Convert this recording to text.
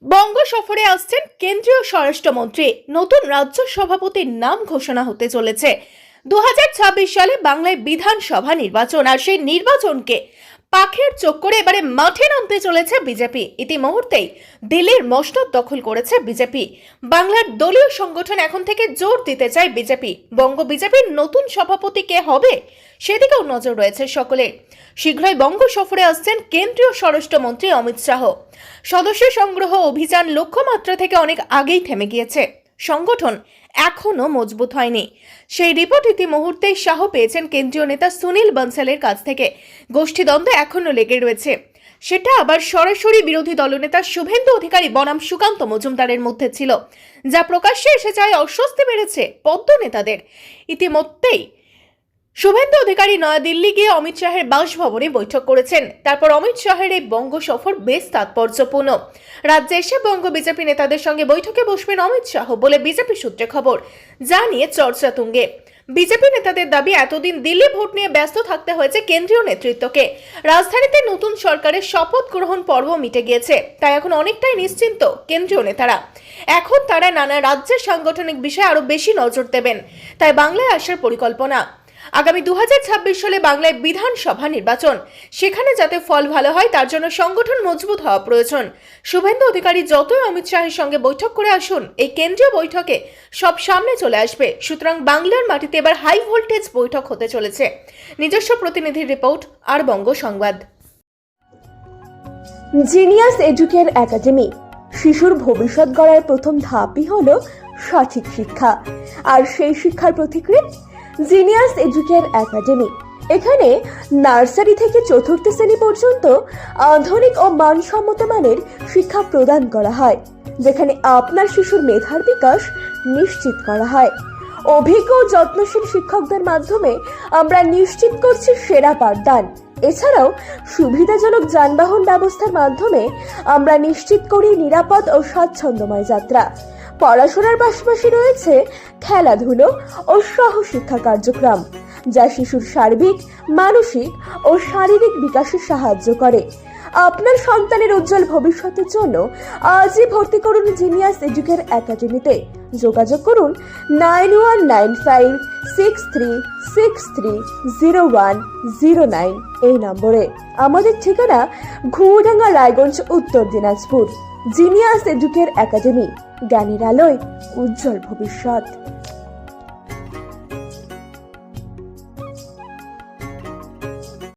বঙ্গ সফরে আসছেন কেন্দ্রীয় স্বরাষ্ট্রমন্ত্রী। নতুন রাজ্য সভাপতির নাম ঘোষণা হতে চলেছে। 2026 সালে বাংলায় বিধানসভা নির্বাচন, আর সেই নির্বাচনকে পাখের চোখ করে এবারে মাঠে নামতে চলেছে বিজেপি। ইতিমুহূর্তেই দিল্লির মসনদ দখল করেছে বিজেপি। বাংলার দলীয় সংগঠন এখন থেকে জোর দিতে চায় বিজেপি। বঙ্গ বিজেপির নতুন সভাপতি কে হবে সেদিকেও নজর রয়েছে সকলের। শীঘ্রই বঙ্গ সফরে আসছেন কেন্দ্রীয় স্বরাষ্ট্রমন্ত্রী অমিত শাহ। সদস্য সংগ্রহ অভিযান লক্ষ্যমাত্রা থেকে অনেক আগেই থেমে গিয়েছে, সংগঠন এখনো মজবুত হয়নি। সেই রিপোর্ট ইতিমুহূর্তেই শাহ পেয়েছেন কেন্দ্রীয় নেতা সুনীল বনসালের কাছ থেকে। গোষ্ঠীদ্বন্দ্ব এখনো লেগে রয়েছে, সেটা আবার সরাসরি বিরোধী দলনেতা শুভেন্দু অধিকারী বনাম সুকান্ত মজুমদারের মধ্যে ছিল, যা প্রকাশ্যে এসে যায় অস্বস্তি বেড়েছে পদ্ম নেতাদের। ইতিমধ্যেই শুভেন্দু অধিকারী নয়াদিল্লি গিয়ে অমিত শাহের বাসভবনে বৈঠক করেছেন। তারপর অমিত শাহের এই বঙ্গ সফর বেশ তাৎপর্যপূর্ণ। রাজ্যে এসে বঙ্গ বিজেপি নেতাদের সঙ্গে বৈঠকে বসবেন অমিত শাহ বলে বিজেপি সূত্রে খবর, যা নিয়ে চর্চা তুঙ্গে। বিজেপি নেতাদের দাবি, এতদিন দিল্লি ভোট নিয়ে ব্যস্ত থাকতে হয়েছে কেন্দ্রীয় নেতৃত্বকে। রাজধানীতে নতুন সরকারের শপথ গ্রহণ পর্ব মিটে গিয়েছে, তাই এখন অনেকটাই নিশ্চিন্ত কেন্দ্রীয় নেতারা। এখন তারা নানা রাজ্যের সাংগঠনিক বিষয়ে আরো বেশি নজর দেবেন, তাই বাংলায় আসার পরিকল্পনা। আগামী 2026 সালে বাংলায় বিধানসভা নির্বাচন, সেখানে যাতে ফল ভালো হয় তার জন্য সংগঠন মজবুত হওয়া প্রয়োজন। শুভেন্দু অধিকারী যতই অমিত শাহের সঙ্গে বৈঠক করে আসুন, এই কেন্দ্রীয় বৈঠকে সব সামনে চলে আসবে। সুতরাং বাংলার মাটিতে এবার হাই ভোল্টেজ বৈঠক হতে চলেছে। নিজস্ব প্রতিনিধির রিপোর্ট, আর বঙ্গ সংবাদ। জিনিয়াস এডুকের একাডেমি শিশুর ভবিষ্যৎ গড়ার প্রথম ধাপই হলো সঠিক শিক্ষা, আর সেই শিক্ষার প্রতিক্রিয়া জিনিয়াস এডুকের একাডেমি। এখানে নার্সারি থেকে চতুর্থ শ্রেণী পর্যন্ত আধুনিক ও মানসম্মত মানের শিক্ষা প্রদান করা হয়, যেখানে আপনার শিশুর মেধার বিকাশ নিশ্চিত করা হয়। অভিজ্ঞ ও যত্নশীল শিক্ষকদের মাধ্যমে আমরা নিশ্চিত করছি সেরা পাঠদান। এছাড়াও সুবিধাজনক যানবাহন ব্যবস্থার মাধ্যমে আমরা নিশ্চিত করি নিরাপদ ও স্বাচ্ছন্দ্যময় যাত্রা। পড়াশোনার পাশাপাশি রয়েছে খেলাধুলো ও সহশিক্ষা কার্যক্রম, যা শিশুর সার্বিক, মানসিক ও শারীরিক বিকাশে সাহায্য করে। আপনার সন্তানের উজ্জ্বল ভবিষ্যতের জন্য আজই ভর্তি করুন জিনিয়াস এডুকের একাডেমিতে। যোগাযোগ করুন 919563630109 এই নম্বরে। আমাদের ঠিকানা ঘুমডাঙ্গা, রায়গঞ্জ, উত্তর দিনাজপুর। জিনিয়াস এডুকের একাডেমি, জ্ঞানের আলোয় উজ্জ্বল ভবিষ্যৎ।